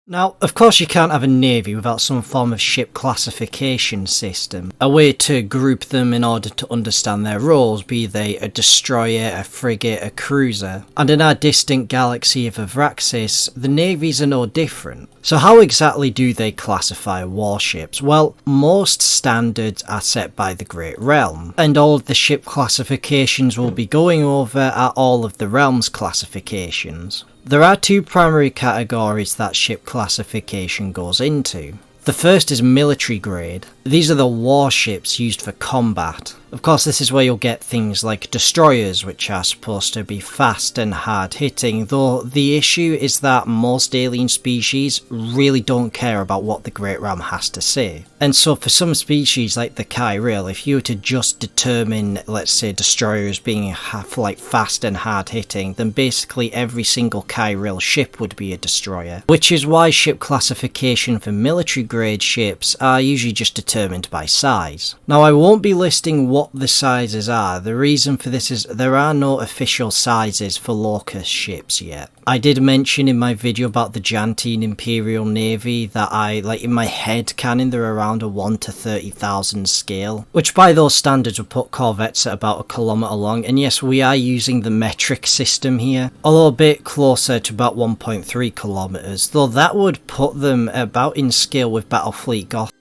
Now, of course you can't have a navy without some form of ship classification system, a way to group them in order to understand their roles, be they a destroyer, a frigate, a cruiser. And in our distant galaxy of Avraxis, the navies are no different. So how exactly do they classify warships? Well, most standards are set by the Great Realm, and all of the ship classifications we'll be going over are all of the Realm's classifications. There are two primary categories that ship classification goes into. The first is military grade. These are the warships used for combat. Of course, this is where you'll get things like destroyers, which are supposed to be fast and hard hitting, though the issue is that most alien species really don't care about what the Great Realm has to say. And so for some species like the Kyril, if you were to just determine, let's say, destroyers being fast and hard hitting, then basically every single Kyril ship would be a destroyer. Which is why ship classification for military grade ships are usually just determined by size. Now, I won't be listing what the sizes are. The reason for this is there are no official sizes for Locus ships yet. I did mention in my video about the Jantine Imperial Navy that in my head canon, they're around a 1 to 30,000 scale, which by those standards would put corvettes at about a kilometre long, and yes, we are using the metric system here, although a bit closer to about 1.3 kilometres, though that would put them about in scale with Battlefleet Goth.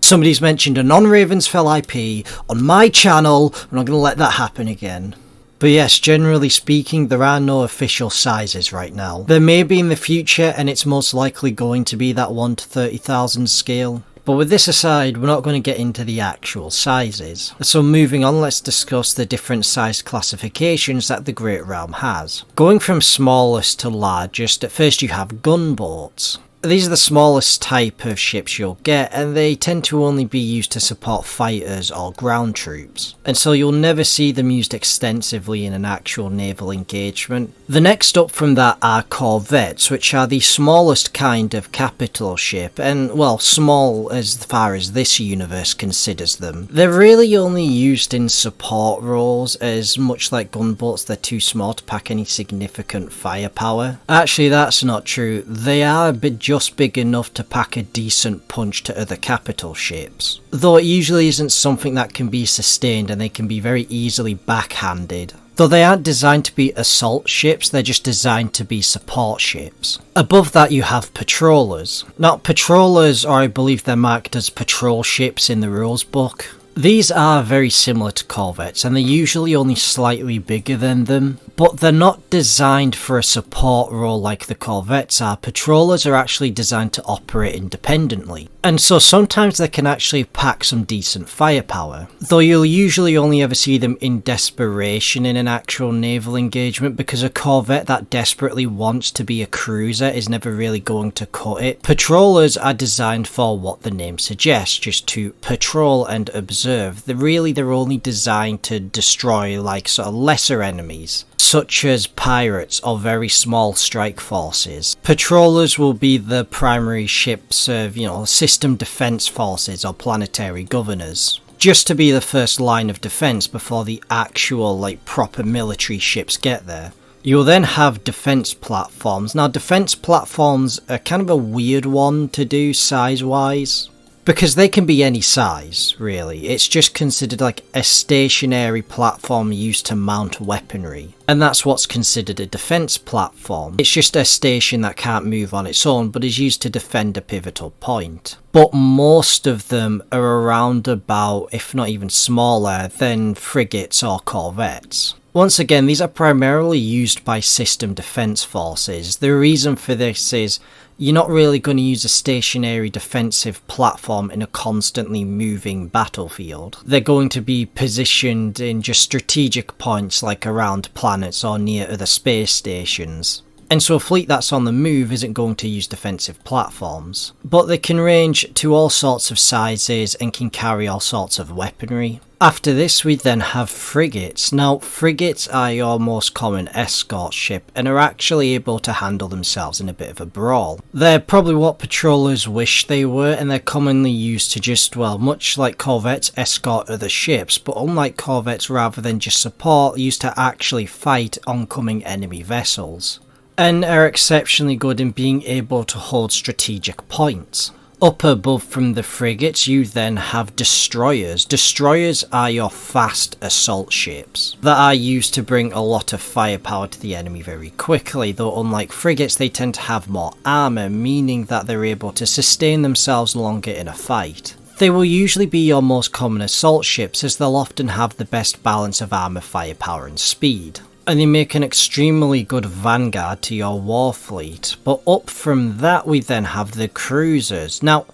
Somebody's mentioned a non-Ravensfell IP on my channel. I'm not going to let that happen again. But yes, generally speaking, there are no official sizes right now. There may be in the future, and it's most likely going to be that 1 to 30,000 scale. But with this aside, we're not going to get into the actual sizes. So moving on, let's discuss the different size classifications that the Great Realm has. Going from smallest to largest, at first you have gunboats. These are the smallest type of ships you'll get, and they tend to only be used to support fighters or ground troops, and so you'll never see them used extensively in an actual naval engagement. The next up from that are corvettes, which are the smallest kind of capital ship, and well, small as far as this universe considers them. They're really only used in support roles, as much like gunboats, they're too small to pack any significant firepower. Actually, that's not true. They are a bit just big enough to pack a decent punch to other capital ships, though it usually isn't something that can be sustained, and they can be very easily backhanded. Though they aren't designed to be assault ships, they're just designed to be support ships. Above that you have patrollers. Now patrollers, or I believe they're marked as patrol ships in the rules book. These are very similar to corvettes, and they're usually only slightly bigger than them, but they're not designed for a support role like the corvettes are. Patrollers are actually designed to operate independently, and so sometimes they can actually pack some decent firepower, though you'll usually only ever see them in desperation in an actual naval engagement, because a corvette that desperately wants to be a cruiser is never really going to cut it. Patrollers are designed for what the name suggests, just to patrol and observe. They're only designed to destroy sort of lesser enemies, such as pirates or very small strike forces. Patrollers will be the primary ships of, system defense forces or planetary governors, just to be the first line of defense before the actual proper military ships get there. You'll then have defense platforms. Now defense platforms are kind of a weird one to do size-wise, because they can be any size, really. It's just considered like a stationary platform used to mount weaponry. And that's what's considered a defense platform. It's just a station that can't move on its own, but is used to defend a pivotal point. But most of them are around about, if not even smaller, than frigates or corvettes. Once again, these are primarily used by system defense forces. The reason for this is you're not really going to use a stationary defensive platform in a constantly moving battlefield. They're going to be positioned in just strategic points like around planets or near other space stations. And so a fleet that's on the move isn't going to use defensive platforms. But they can range to all sorts of sizes and can carry all sorts of weaponry. After this we then have frigates. Now frigates are your most common escort ship and are actually able to handle themselves in a bit of a brawl. They're probably what patrollers wish they were, and they're commonly used to just, well, much like corvettes, escort other ships, but unlike corvettes, rather than just support, used to actually fight oncoming enemy vessels. and are exceptionally good in being able to hold strategic points. Up above from the frigates, you then have destroyers. Destroyers are your fast assault ships that are used to bring a lot of firepower to the enemy very quickly, though unlike frigates they tend to have more armour, meaning that they're able to sustain themselves longer in a fight. They will usually be your most common assault ships, as they'll often have the best balance of armour, firepower and speed. And they make an extremely good vanguard to your war fleet. But up from that we then have the cruisers. Now,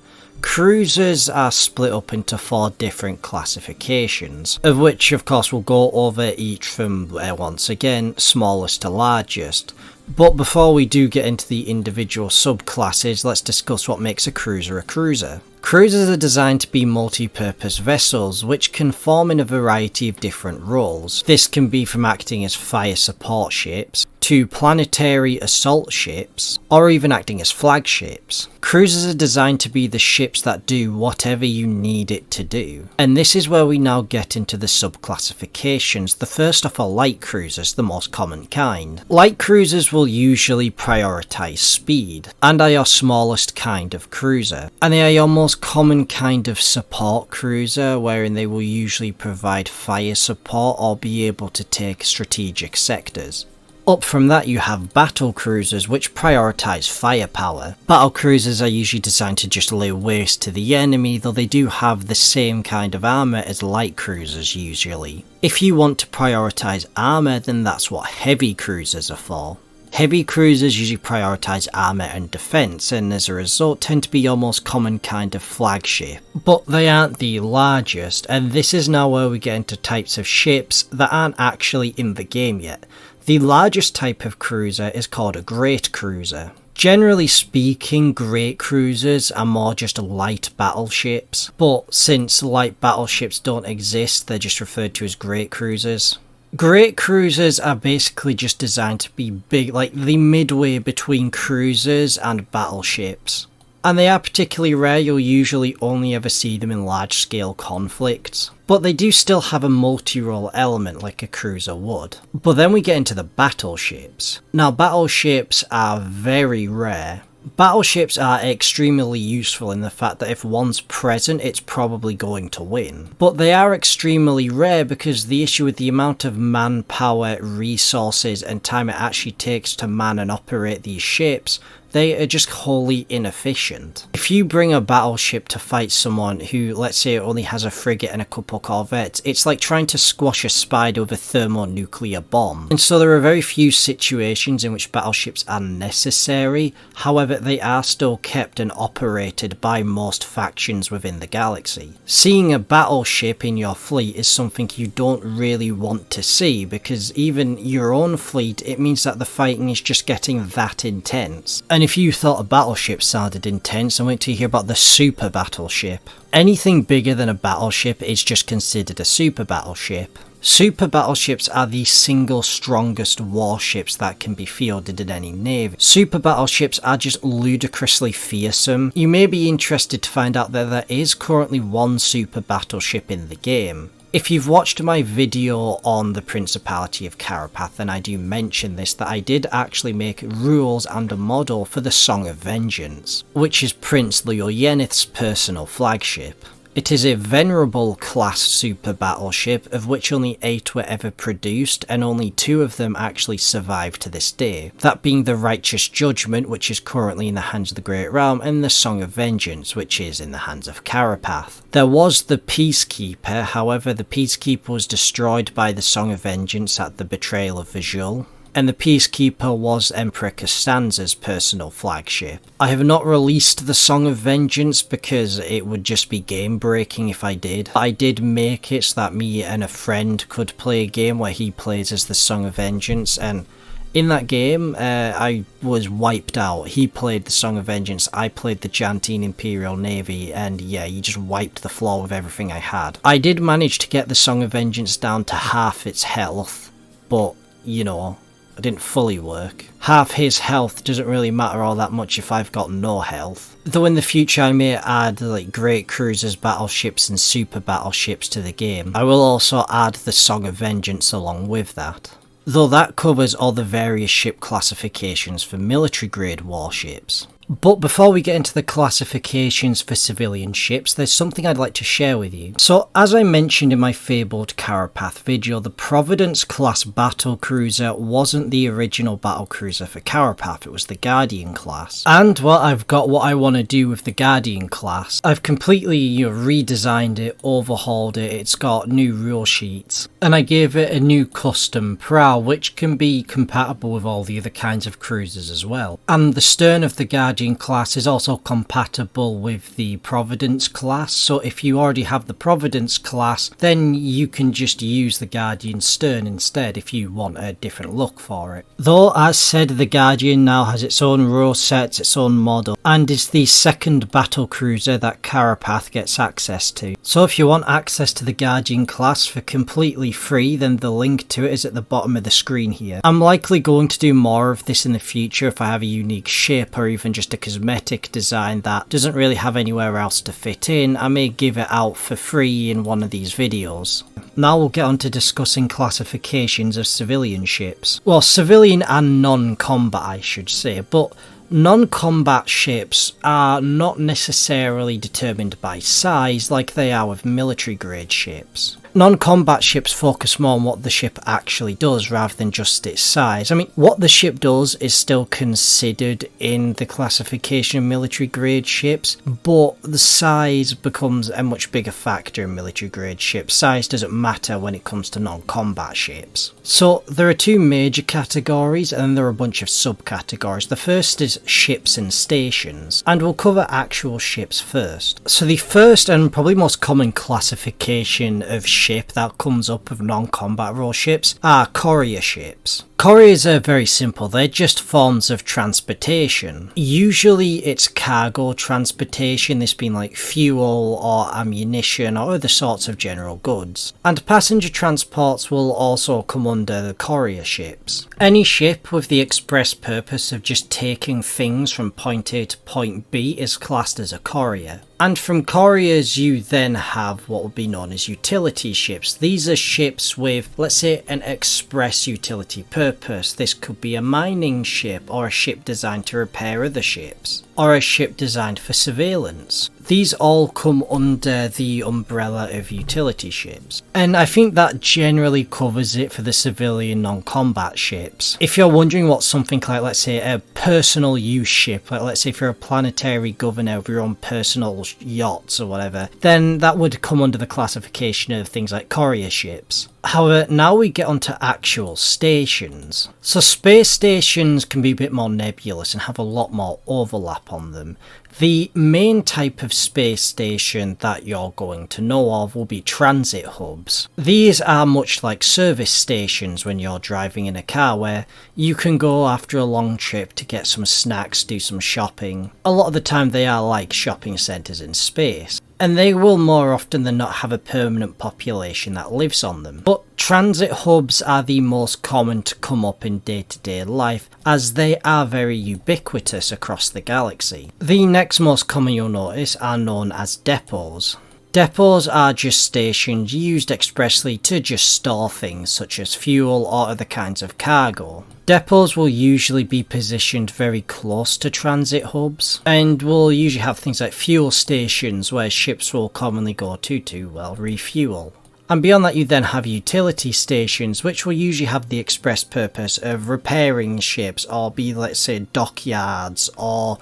cruisers are split up into 4 different classifications, of which of course we'll go over each from, once again, smallest to largest. But before we do get into the individual subclasses, let's discuss what makes a cruiser a cruiser. Cruisers are designed to be multi-purpose vessels, which can form in a variety of different roles. This can be from acting as fire support ships, to planetary assault ships, or even acting as flagships. Cruisers are designed to be the ships that do whatever you need it to do. And this is where we now get into the subclassifications. The first off are light cruisers, the most common kind. Light cruisers will usually prioritise speed, and are your smallest kind of cruiser. And they are your most common kind of support cruiser, wherein they will usually provide fire support or be able to take strategic sectors. Up from that you have battle cruisers, which prioritise firepower. Battle cruisers are usually designed to just lay waste to the enemy, though they do have the same kind of armour as light cruisers usually. If you want to prioritise armour, then that's what heavy cruisers are for. Heavy cruisers usually prioritise armour and defence, and as a result tend to be your most common kind of flagship. But they aren't the largest, and this is now where we get into types of ships that aren't actually in the game yet. The largest type of cruiser is called a great cruiser. Generally speaking, great cruisers are more just light battleships, but since light battleships don't exist, they're just referred to as great cruisers. Great cruisers are basically just designed to be big, like the midway between cruisers and battleships. And they are particularly rare, you'll usually only ever see them in large scale conflicts. But they do still have a multi-role element like a cruiser would. But then we get into the battleships. Now battleships are very rare. Battleships are extremely useful in the fact that if one's present, it's probably going to win. But they are extremely rare because the issue with the amount of manpower, resources and time it actually takes to man and operate these ships, they are just wholly inefficient. If you bring a battleship to fight someone who, let's say, only has a frigate and a couple corvettes, it's like trying to squash a spider with a thermonuclear bomb. And so there are very few situations in which battleships are necessary, however they are still kept and operated by most factions within the galaxy. Seeing a battleship in your fleet is something you don't really want to see, because even your own fleet, it means that the fighting is just getting that intense. And if you thought a battleship sounded intense, I wait till you hear about the super battleship. Anything bigger than a battleship is just considered a super battleship. Super battleships are the single strongest warships that can be fielded in any navy. Super battleships are just ludicrously fearsome. You may be interested to find out that there is currently one super battleship in the game. If you've watched my video on the Principality of Carapath, then I do mention this, that I did actually make rules and a model for the Song of Vengeance, which is Prince Leoyenith's personal flagship. It is a venerable class super battleship, of which only 8 were ever produced, and only 2 of them actually survive to this day. That being the Righteous Judgment, which is currently in the hands of the Great Realm, and the Song of Vengeance, which is in the hands of Carapath. There was the Peacekeeper, however the Peacekeeper was destroyed by the Song of Vengeance at the betrayal of Vajul. And the Peacekeeper was Emperor Costanza's personal flagship. I have not released the Song of Vengeance because it would just be game breaking if I did. I did make it so that me and a friend could play a game where he plays as the Song of Vengeance, and in that game I was wiped out. He played the Song of Vengeance, I played the Jantine Imperial Navy, and yeah, he just wiped the floor with everything I had. I did manage to get the Song of Vengeance down to half its health, but you know, it didn't fully work. Half his health doesn't really matter all that much if I've got no health. Though in the future I may add like great cruisers, battleships and super battleships to the game. I will also add the Song of Vengeance along with that. though that covers all the various ship classifications for military grade warships. But before we get into the classifications for civilian ships, there's something I'd like to share with you. So, as I mentioned in my fabled Carapath video, the Providence class battlecruiser wasn't the original battlecruiser for Carapath, it was the Guardian class. And, well, I've got what I want to do with the Guardian class. I've completely, redesigned it, overhauled it, it's got new rule sheets, and I gave it a new custom prow, which can be compatible with all the other kinds of cruisers as well. And the stern of the Guardian class is also compatible with the Providence class, so if you already have the Providence class, then you can just use the Guardian stern instead if you want a different look for it. Though, as said, the Guardian now has its own rule sets, its own model, and is the second battlecruiser that Carapath gets access to. So if you want access to the Guardian class for completely free, then the link to it is at the bottom of the screen here. I'm likely going to do more of this in the future if I have a unique ship or even just a cosmetic design that doesn't really have anywhere else to fit in. I may give it out for free in one of these videos. Now we'll get on to discussing classifications of civilian ships. Well, civilian and non-combat I should say, but non-combat ships are not necessarily determined by size like they are with military grade ships. Non-combat ships focus more on what the ship actually does rather than just its size. I mean, what the ship does is still considered in the classification of military grade ships, but the size becomes a much bigger factor in military grade ships. Size doesn't matter when it comes to non-combat ships. So there are two major categories and then there are a bunch of subcategories. The first is ships and stations, and we'll cover actual ships first. So the first and probably most common classification of ship that comes up with non-combat role ships are courier ships. Couriers are very simple, they're just forms of transportation. Usually it's cargo transportation, this being like fuel or ammunition or other sorts of general goods. And passenger transports will also come under the courier ships. Any ship with the express purpose of just taking things from point A to point B is classed as a courier. And from couriers you then have what would be known as utility ships. These are ships with, let's say, an express utility purpose. This could be a mining ship or a ship designed to repair other ships, or a ship designed for surveillance. These all come under the umbrella of utility ships. And I think that generally covers it for the civilian non-combat ships. If you're wondering what something like, let's say, a personal use ship, like let's say if you're a planetary governor of your own personal yachts or whatever, then that would come under the classification of things like courier ships. However, now we get onto actual stations. So space stations can be a bit more nebulous and have a lot more overlap on them. The main type of space station that you're going to know of will be transit hubs. These are much like service stations when you're driving in a car, where you can go after a long trip to get some snacks, do some shopping. A lot of the time they are like shopping centres in space, and they will more often than not have a permanent population that lives on them. But transit hubs are the most common to come up in day-to-day life, as they are very ubiquitous across the galaxy. The next most common you'll notice are known as depots. Depots are just stations used expressly to just store things such as fuel or other kinds of cargo. Depots will usually be positioned very close to transit hubs, and will usually have things like fuel stations where ships will commonly go to refuel. And beyond that you then have utility stations, which will usually have the express purpose of repairing ships, or be, let's say, dockyards, or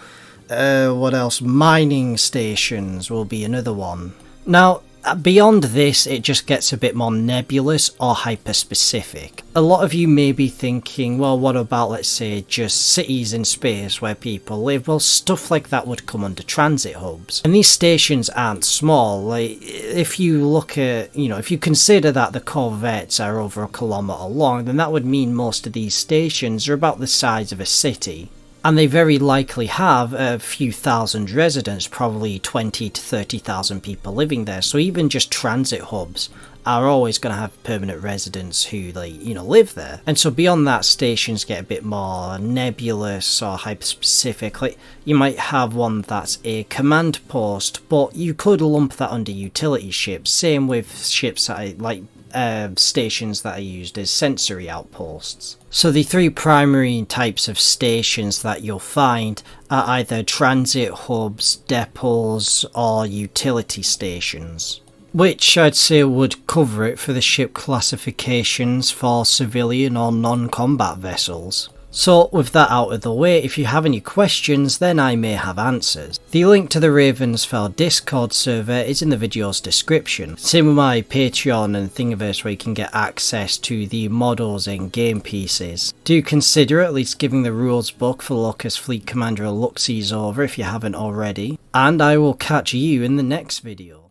mining stations will be another one. Now, beyond this, it just gets a bit more nebulous or hyper-specific. A lot of you may be thinking, well, what about, let's say, just cities in space where people live? Well, stuff like that would come under transit hubs. And these stations aren't small. Like, if you look at, if you consider that the corvettes are over 1 kilometre long, then that would mean most of these stations are about the size of a city. And they very likely have a few thousand residents, probably 20 to 30,000 people living there. So even just transit hubs are always going to have permanent residents who, live there. And so beyond that, stations get a bit more nebulous or hyper-specific. Like, you might have one that's a command post, but you could lump that under utility ships. Same with ships that are, like stations that are used as sensory outposts. So the three primary types of stations that you'll find are either transit hubs, depots, or utility stations, which I'd say would cover it for the ship classifications for civilian or non-combat vessels. So with that out of the way, if you have any questions, then I may have answers. The link to the Ravensfell Discord server is in the video's description. Same with my Patreon and Thingiverse, where you can get access to the models and game pieces. Do consider at least giving the rules book for Locus Fleet Commander a look-sees over if you haven't already. And I will catch you in the next video.